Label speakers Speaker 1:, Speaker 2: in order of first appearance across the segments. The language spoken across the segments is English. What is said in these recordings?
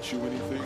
Speaker 1: teach you anything?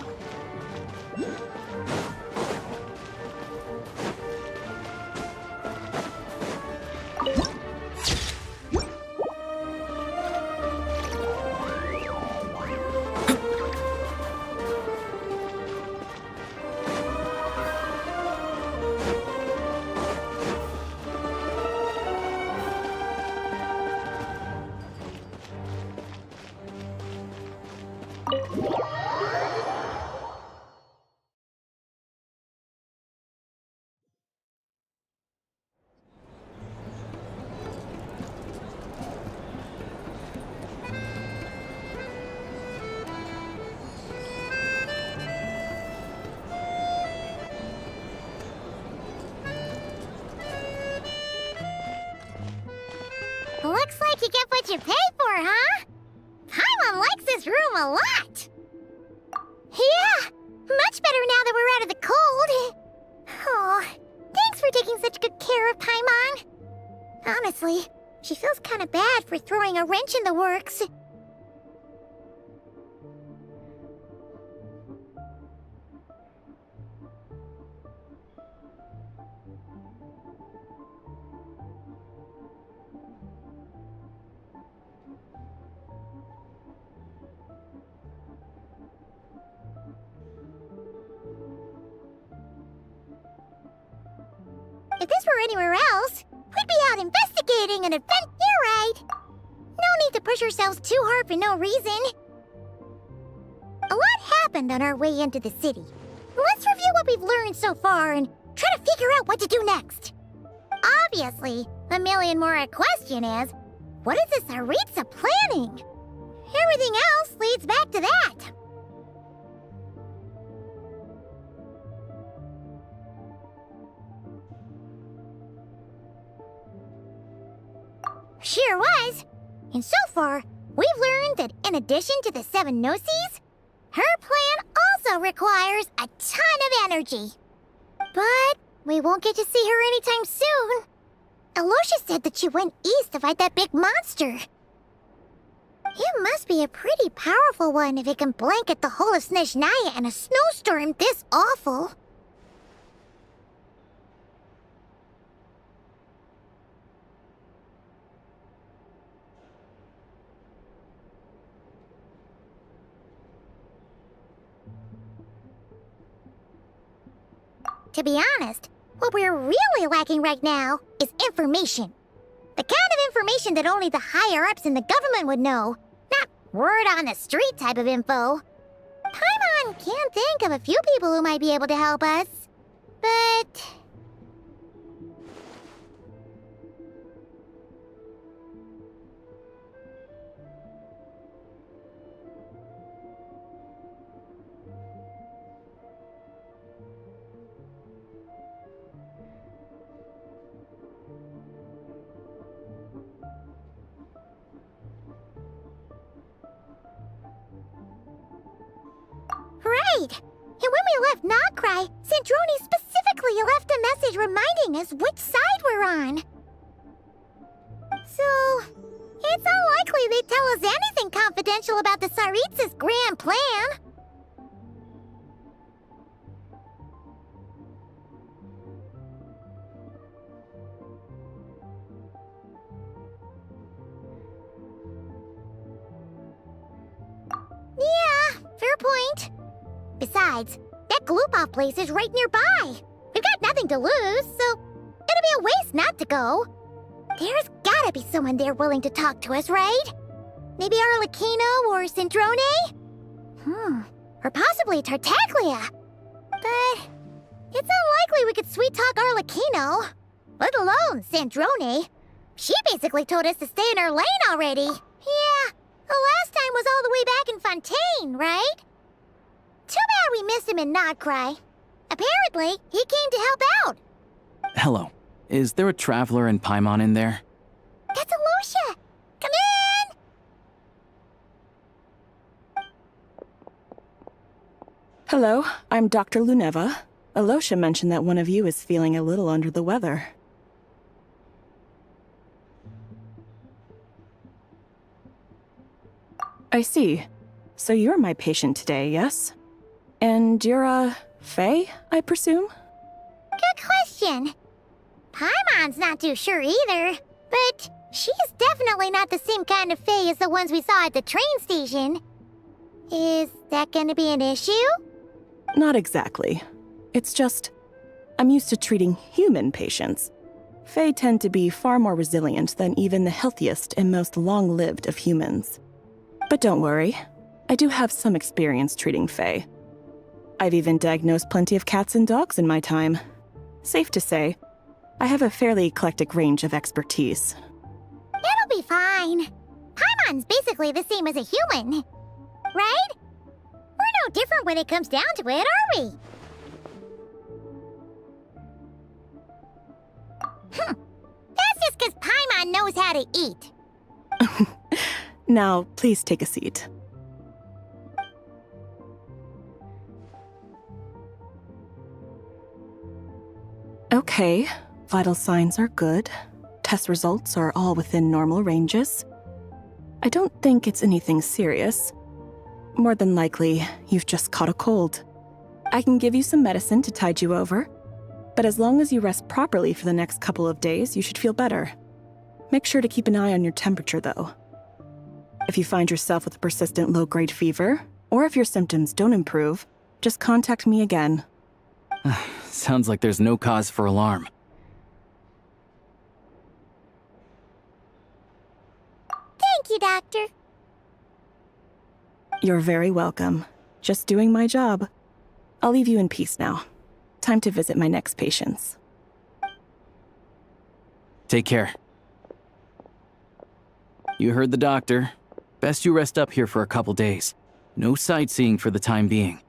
Speaker 2: Looks like you get what you pay for, huh? Paimon likes this room a lot. Yeah, much better now that we're out of the cold. Oh, thanks for taking such good care of Paimon. Honestly, she feels kind of bad for throwing a wrench in the works. If this were anywhere else, we'd be out investigating an event. You're right. No need to push ourselves too hard for no reason. A lot happened on our way into the city. Let's review what we've learned so far and try to figure out what to do next. Obviously, the million more question is, what is this Aritza planning? Everything else leads back to that. Sure was. And so far, we've learned that in addition to the 7 Gnosis, her plan also requires a ton of energy. But we won't get to see her anytime soon. Alosha said that she went east to fight that big monster. It must be a pretty powerful one if it can blanket the whole of Snezhnaya in a snowstorm this awful. To be honest, what we're really lacking right now is information. The kind of information that only the higher-ups in the government would know, not word-on-the-street type of info. Paimon can think of a few people who might be able to help us, but... Right! And when we left Nocry, Sandrone specifically left a message reminding us which side we're on. So, it's unlikely they'd tell us anything confidential about the Tsaritsa's grand plan. Yeah, fair point. Besides, that Gloop-Off place is right nearby. We've got nothing to lose, so it'd be a waste not to go. There's gotta be someone there willing to talk to us, right? Maybe Arlecchino or Sandrone? Or possibly Tartaglia. But it's unlikely we could sweet-talk Arlecchino, let alone Sandrone. She basically told us to stay in our lane already. Yeah, the last time was all the way back in Fontaine, right? Too bad we missed him in Nocry. Apparently, he came to help out.
Speaker 3: Hello. Is there a traveler in Paimon in there?
Speaker 2: That's Alosha! Come in!
Speaker 4: Hello, I'm Dr. Luneva. Alosha mentioned that one of you is feeling a little under the weather. I see. So you're my patient today, yes? And you're Faye, I presume?
Speaker 2: Good question. Paimon's not too sure either, but she's definitely not the same kind of Fae as the ones we saw at the train station. Is that gonna be an issue?
Speaker 4: Not exactly. It's just, I'm used to treating human patients. Fae tend to be far more resilient than even the healthiest and most long-lived of humans. But don't worry, I do have some experience treating Fae. I've even diagnosed plenty of cats and dogs in my time. Safe to say, I have a fairly eclectic range of expertise.
Speaker 2: It'll be fine. Paimon's basically the same as a human, right? We're no different when it comes down to it, are we? That's just because Paimon knows how to eat.
Speaker 4: Now, please take a seat. Okay, vital signs are good. Test results are all within normal ranges. I don't think it's anything serious. More than likely, you've just caught a cold. I can give you some medicine to tide you over, but as long as you rest properly for the next couple of days, you should feel better. Make sure to keep an eye on your temperature, though. If you find yourself with a persistent low-grade fever, or if your symptoms don't improve, just contact me again.
Speaker 3: Sounds like there's no cause for alarm.
Speaker 2: Thank you, Doctor.
Speaker 4: You're very welcome. Just doing my job. I'll leave you in peace now. Time to visit my next patients.
Speaker 3: Take care. You heard the doctor. Best you rest up here for a couple days. No sightseeing for the time being.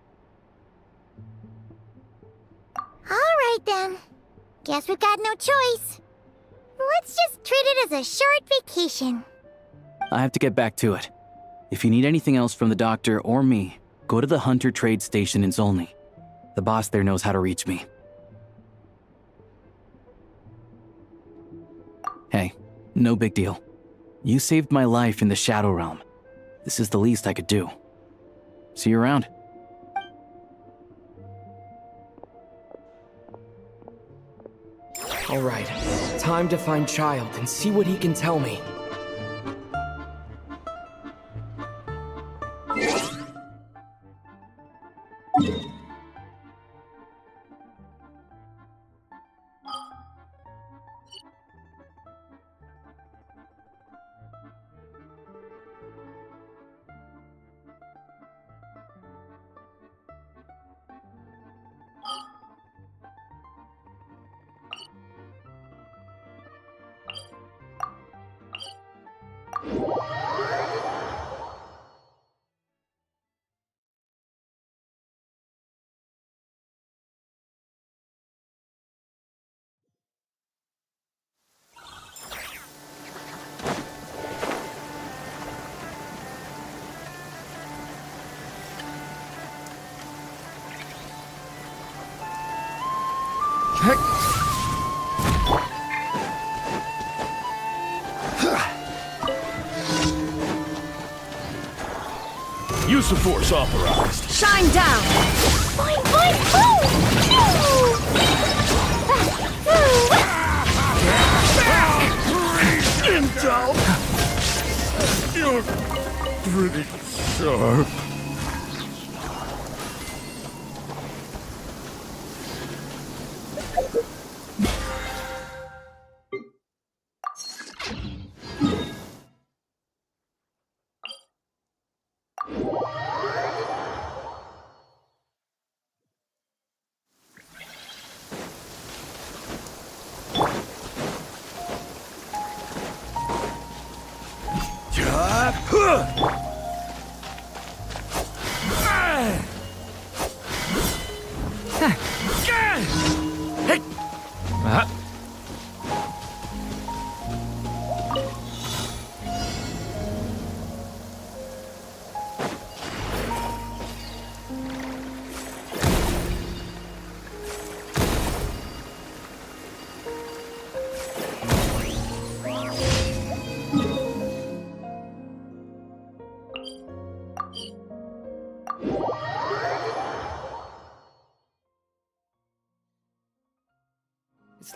Speaker 2: All right, then. Guess we've got no choice. Let's just treat it as a short vacation.
Speaker 3: I have to get back to it. If you need anything else from the doctor or me, go to the Hunter Trade Station in Zolny. The boss there knows how to reach me. Hey, no big deal. You saved my life in the Shadow Realm. This is the least I could do. See you around.
Speaker 1: All right, time to find Child and see what he can tell me.
Speaker 5: Use of force authorized.
Speaker 4: Shine down!
Speaker 2: Boing, boing, boom!
Speaker 5: Intel! You're pretty sharp.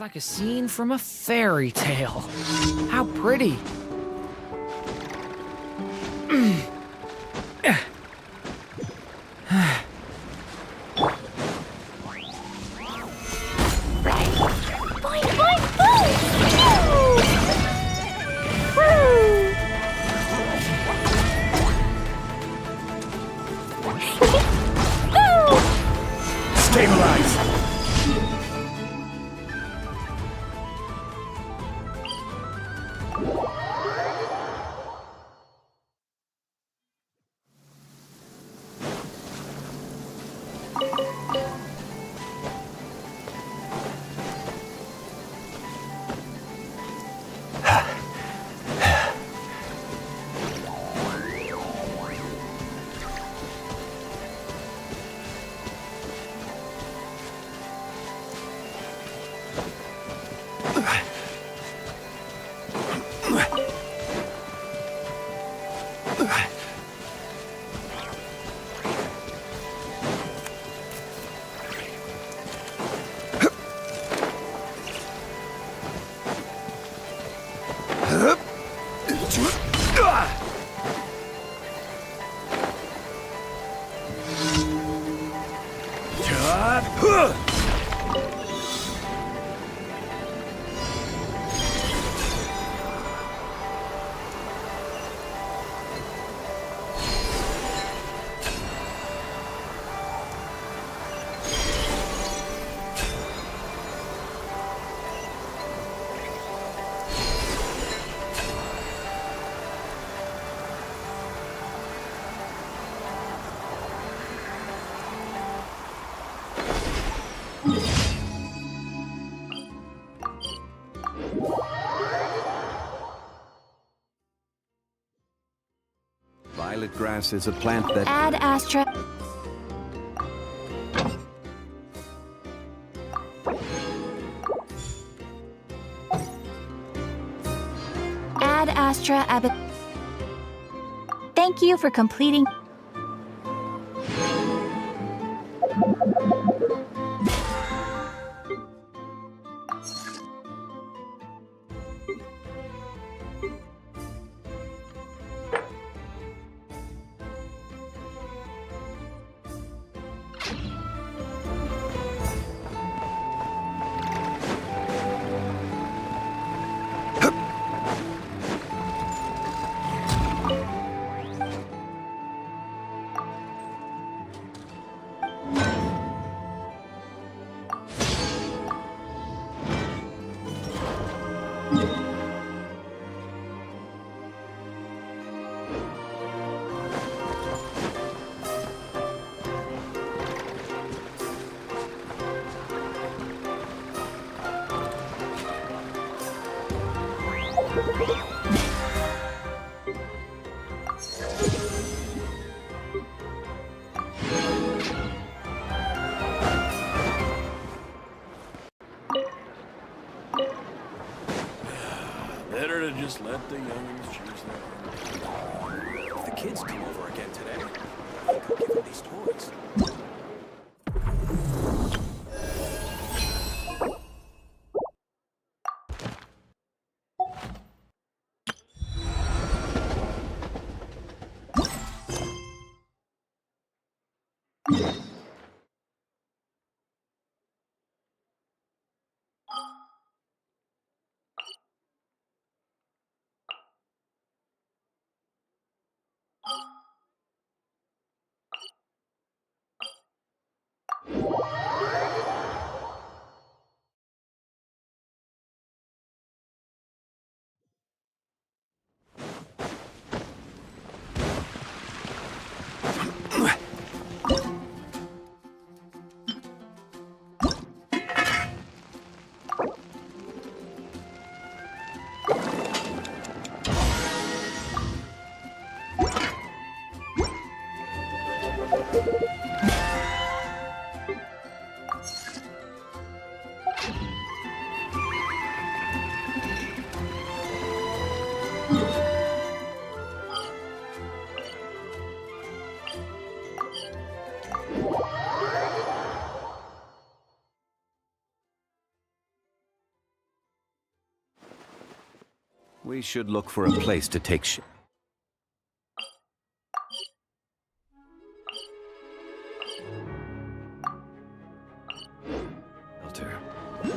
Speaker 1: like a scene from a fairy tale. How pretty.
Speaker 2: Boing, boing, boom! Woo!
Speaker 5: Stabilize!
Speaker 6: Violet grass is a plant that...
Speaker 2: Ad Astra. Ad Astra Abbot. Thank you for completing.
Speaker 5: Better to just let the youngins choose their own. If the kids come over again today, I could give them these toys.
Speaker 6: We should look for a place to take shelter.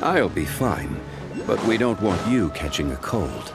Speaker 6: I'll be fine, but we don't want you catching a cold.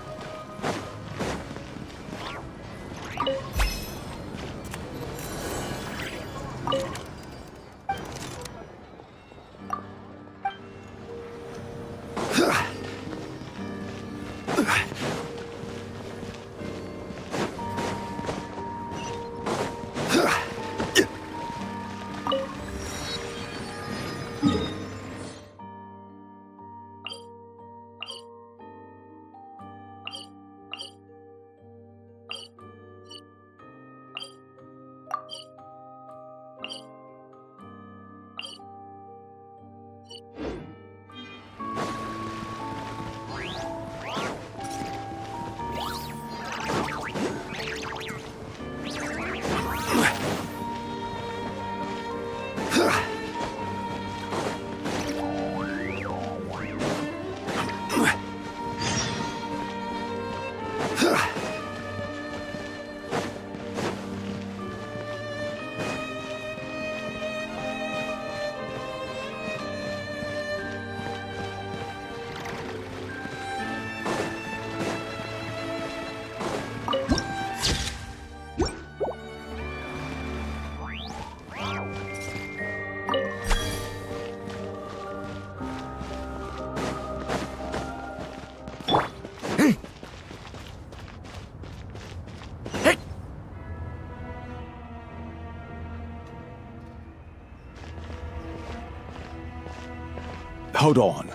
Speaker 7: Hold on.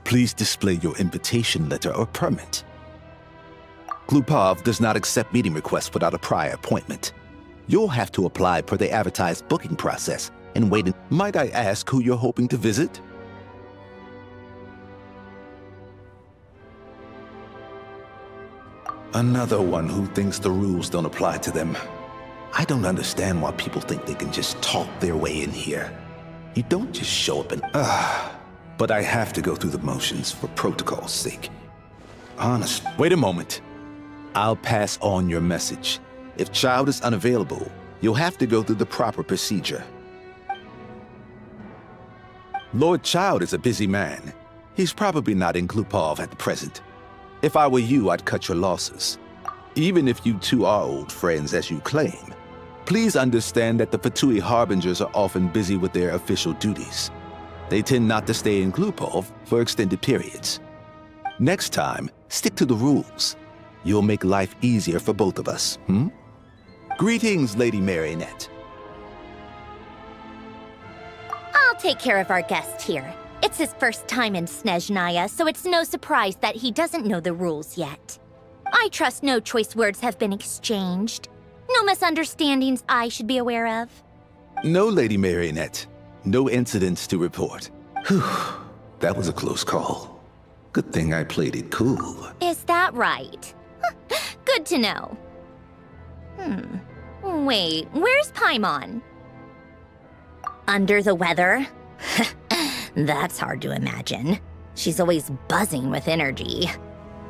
Speaker 7: Please display your invitation letter or permit. Glupov does not accept meeting requests without a prior appointment. You'll have to apply per the advertised booking process and wait. Might I ask who you're hoping to visit? Another one who thinks the rules don't apply to them. I don't understand why people think they can just talk their way in here. You don't just show up and, But I have to go through the motions for protocol's sake. Honest. Wait a moment. I'll pass on your message. If Child is unavailable, you'll have to go through the proper procedure. Lord Child is a busy man. He's probably not in Glupov at the present. If I were you, I'd cut your losses. Even if you two are old friends as you claim, please understand that the Fatui Harbingers are often busy with their official duties. They tend not to stay in Glupov for extended periods. Next time, stick to the rules. You'll make life easier for both of us, Greetings, Lady Marionette.
Speaker 2: I'll take care of our guest here. It's his first time in Snezhnaya, so it's no surprise that he doesn't know the rules yet. I trust no choice words have been exchanged. No misunderstandings I should be aware of.
Speaker 7: No, Lady Marionette. No incidents to report. Whew, that was a close call. Good thing I played it cool.
Speaker 2: Is that right? Good to know. Wait, where's Paimon? Under the weather? That's hard to imagine. She's always buzzing with energy.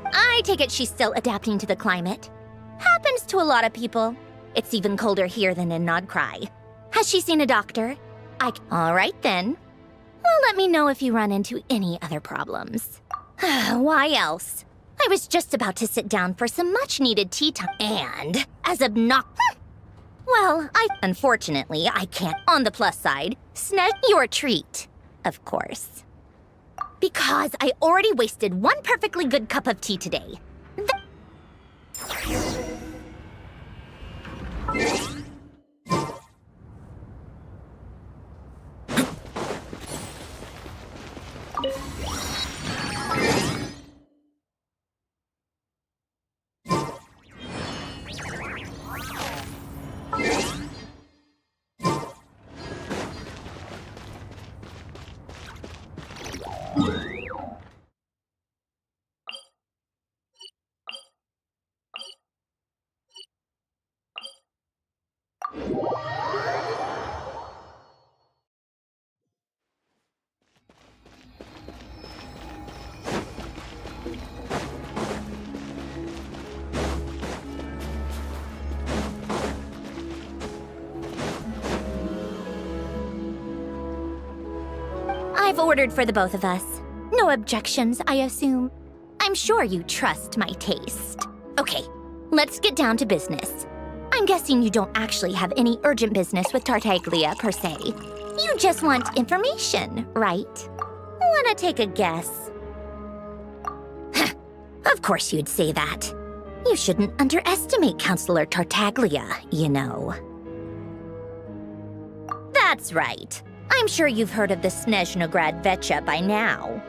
Speaker 2: I take it she's still adapting to the climate. Happens to a lot of people. It's even colder here than in Nodcry. Has she seen a doctor? All right then. Well, let me know if you run into any other problems. Why else? I was just about to sit down for some much-needed tea time, and as well, unfortunately, I can't. On the plus side, snag your treat, of course. Because I already wasted one perfectly good cup of tea today. I've ordered for the both of us. No objections, I assume. I'm sure you trust my taste. Okay, let's get down to business. I'm guessing you don't actually have any urgent business with Tartaglia, per se. You just want information, right? Wanna take a guess? Of course you'd say that. You shouldn't underestimate Counselor Tartaglia, you know. That's right. I'm sure you've heard of the Snezhnograd Vecha by now.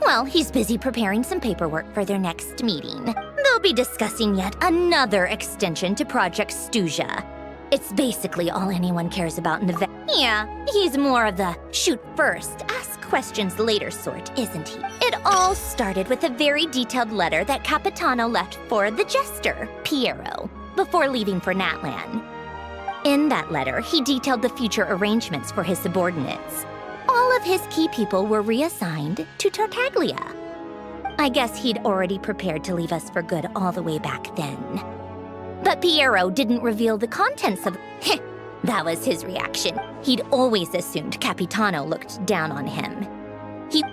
Speaker 2: Well, he's busy preparing some paperwork for their next meeting. They'll be discussing yet another extension to Project Stuja. It's basically all anyone cares about in the Yeah, he's more of the shoot first, ask questions later sort, isn't he? It all started with a very detailed letter that Capitano left for the jester, Piero, before leaving for Natlan. In that letter, he detailed the future arrangements for his subordinates. All of his key people were reassigned to Tartaglia. I guess he'd already prepared to leave us for good all the way back then. But Piero didn't reveal the contents of... That was his reaction. He'd always assumed Capitano looked down on him.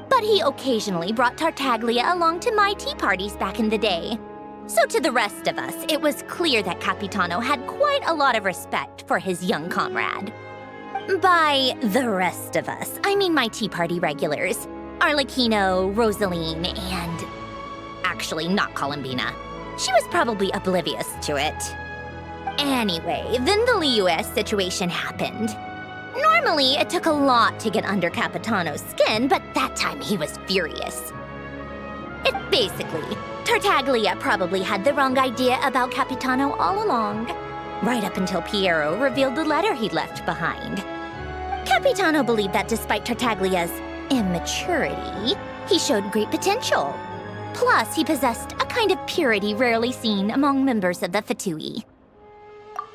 Speaker 2: But he occasionally brought Tartaglia along to my tea parties back in the day. So to the rest of us, it was clear that Capitano had quite a lot of respect for his young comrade. By the rest of us, I mean my tea party regulars. Arlecchino, Rosaline, and... Actually, not Columbina. She was probably oblivious to it. Anyway, then the Liu-S situation happened. Normally, it took a lot to get under Capitano's skin, but that time he was furious. Basically, Tartaglia probably had the wrong idea about Capitano all along. Right up until Piero revealed the letter he'd left behind. Capitano believed that despite Tartaglia's immaturity, he showed great potential. Plus, he possessed a kind of purity rarely seen among members of the Fatui.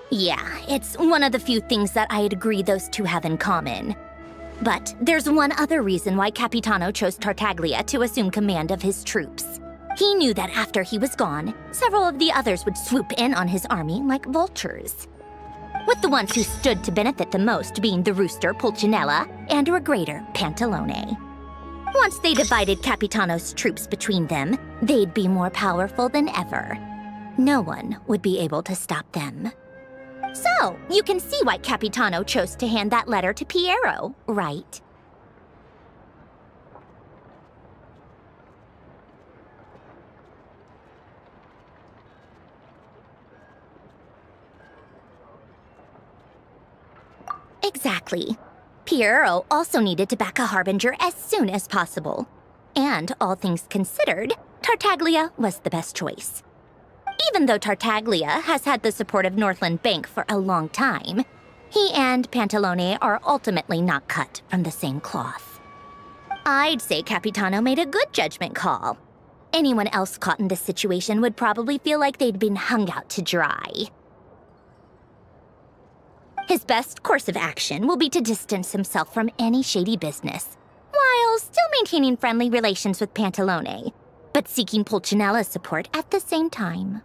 Speaker 2: Yeah, it's one of the few things that I'd agree those two have in common. But there's one other reason why Capitano chose Tartaglia to assume command of his troops. He knew that after he was gone, several of the others would swoop in on his army like vultures. With the ones who stood to benefit the most being the rooster Pulcinella and Regrator Pantalone. Once they divided Capitano's troops between them, they'd be more powerful than ever. No one would be able to stop them. So, you can see why Capitano chose to hand that letter to Piero, right? Exactly. Piero also needed to back a harbinger as soon as possible. And, all things considered, Tartaglia was the best choice. Even though Tartaglia has had the support of Northland Bank for a long time, he and Pantalone are ultimately not cut from the same cloth. I'd say Capitano made a good judgment call. Anyone else caught in this situation would probably feel like they'd been hung out to dry. His best course of action will be to distance himself from any shady business, while still maintaining friendly relations with Pantalone, but seeking Pulcinella's support at the same time.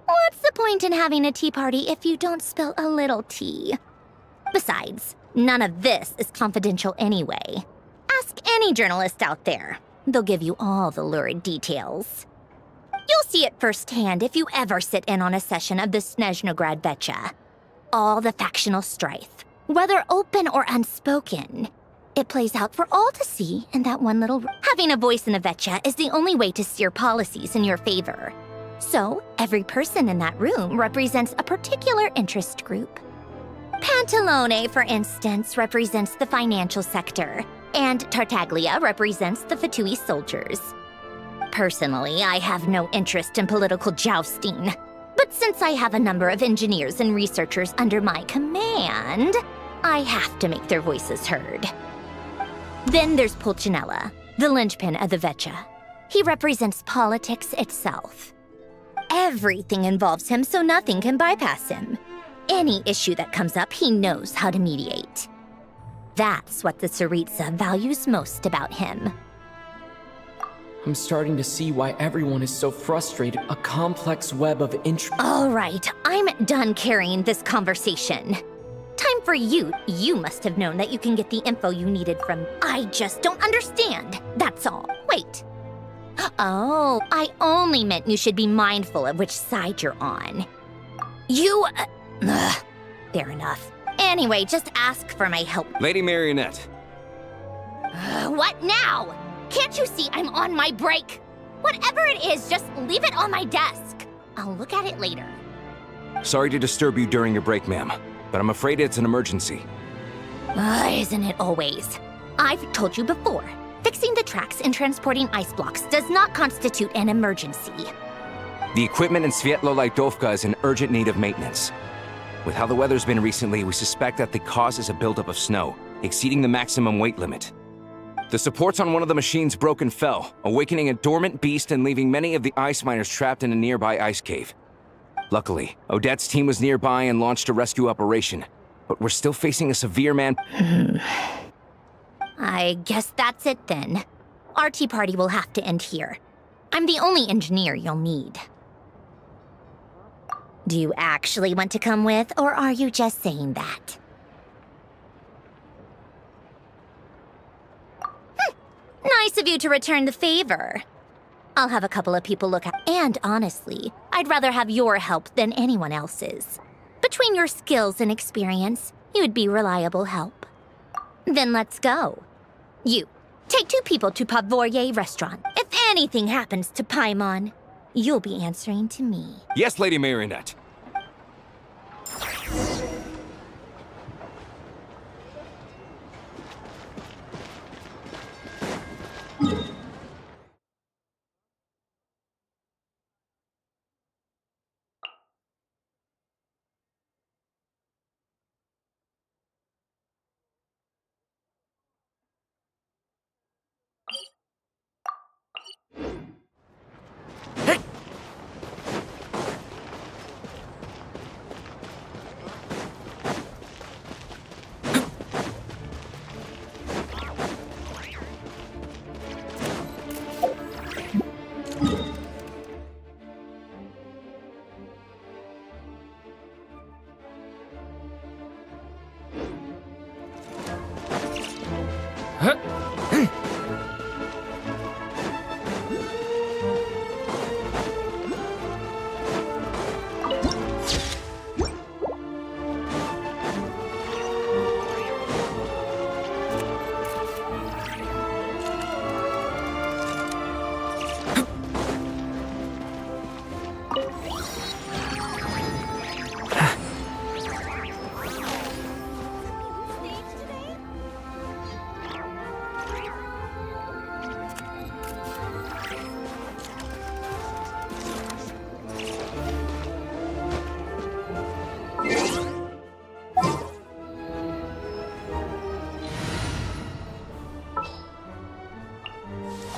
Speaker 2: What's the point in having a tea party if you don't spill a little tea? Besides, none of this is confidential anyway. Ask any journalist out there. They'll give you all the lurid details. You'll see it firsthand if you ever sit in on a session of the Snezhnograd Vecha. All the factional strife, whether open or unspoken. It plays out for all to see in that one little... Having a voice in the Vecha is the only way to steer policies in your favor. So, every person in that room represents a particular interest group. Pantalone, for instance, represents the financial sector, and Tartaglia represents the Fatui soldiers. Personally, I have no interest in political jousting, but since I have a number of engineers and researchers under my command, I have to make their voices heard. Then there's Pulcinella, the linchpin of the Vecha. He represents politics itself. Everything involves him, so nothing can bypass him. Any issue that comes up, he knows how to mediate. That's what the Tsaritsa values most about him.
Speaker 1: I'm starting to see why everyone is so frustrated. A complex web of interest.
Speaker 2: All right, I'm done carrying this conversation.
Speaker 8: for you, you must have known that you can get the info you needed from... I just don't understand, that's all. Wait. Oh, I only meant you should be mindful of which side you're on. You... fair enough. Anyway, just ask for my help.
Speaker 9: Lady Marionette.
Speaker 8: What now? Can't you see I'm on my break? Whatever it is, just leave it on my desk. I'll look at it later.
Speaker 9: Sorry to disturb you during your break, ma'am, but I'm afraid it's an emergency.
Speaker 8: Isn't it always? I've told you before, fixing the tracks and transporting ice blocks does not constitute an emergency.
Speaker 9: The equipment in Svietlo-Lidovka is in urgent need of maintenance. With how the weather's been recently, we suspect that the cause is a buildup of snow, exceeding the maximum weight limit. The supports on one of the machines broke and fell, awakening a dormant beast and leaving many of the ice miners trapped in a nearby ice cave. Luckily, Odette's team was nearby and launched a rescue operation, but we're still facing a severe man...
Speaker 8: I guess that's it then. Our tea party will have to end here. I'm the only engineer you'll need. Do you actually want to come with, or are you just saying that? Nice of you to return the favor. I'll have a couple of people look at... And honestly, I'd rather have your help than anyone else's. Between your skills and experience, you'd be reliable help. Then let's go. You, take 2 people to Pavoye Restaurant. If anything happens to Paimon, you'll be answering to me.
Speaker 9: Yes, Lady Marionette.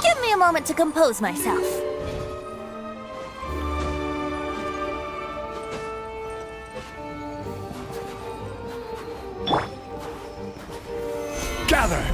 Speaker 8: Give me a moment to compose myself.
Speaker 5: Gather!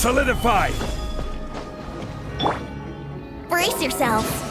Speaker 5: Solidify!
Speaker 8: Brace yourselves.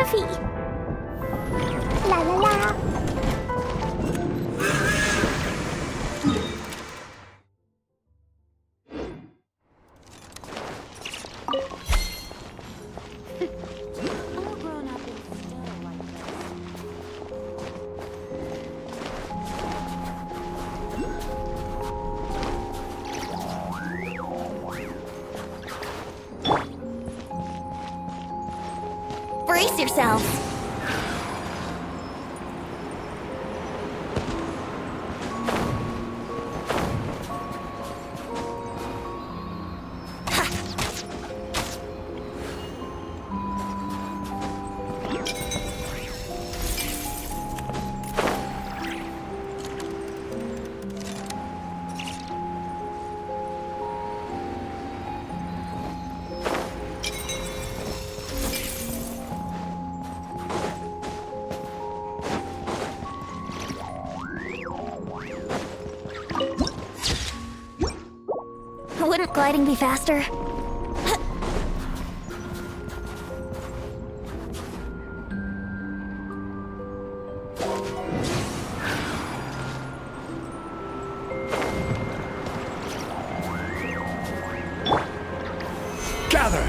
Speaker 2: coffee. La la la.
Speaker 8: Brace yourselves. Wouldn't gliding be faster?
Speaker 5: Gather!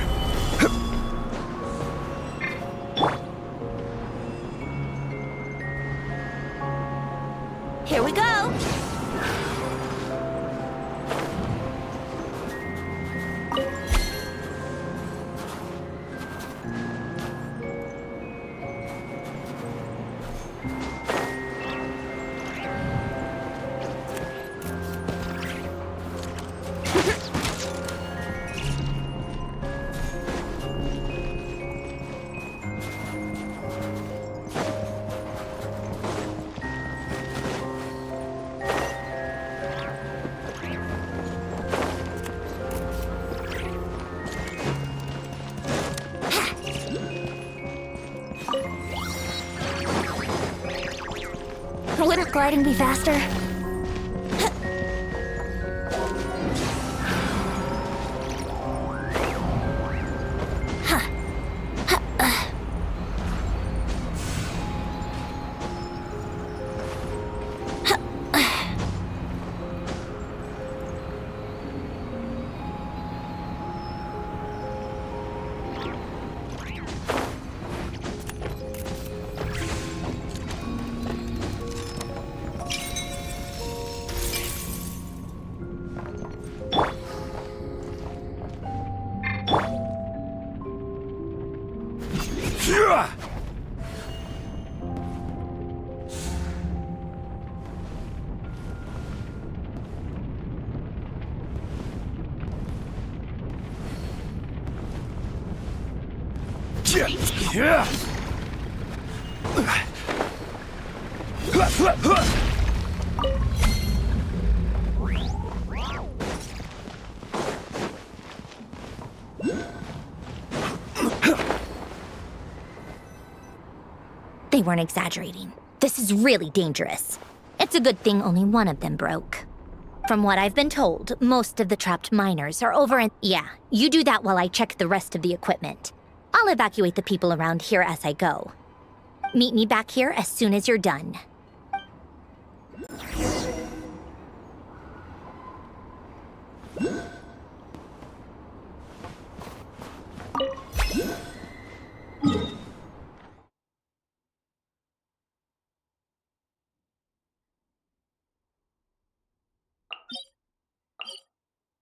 Speaker 8: Here we go! Wouldn't gliding be faster? They weren't exaggerating. This is really dangerous. It's a good thing only one of them broke. From what I've been told, most of the trapped miners are over in... Yeah, you do that while I check the rest of the equipment. I'll evacuate the people around here as I go. Meet me back here as soon as you're done.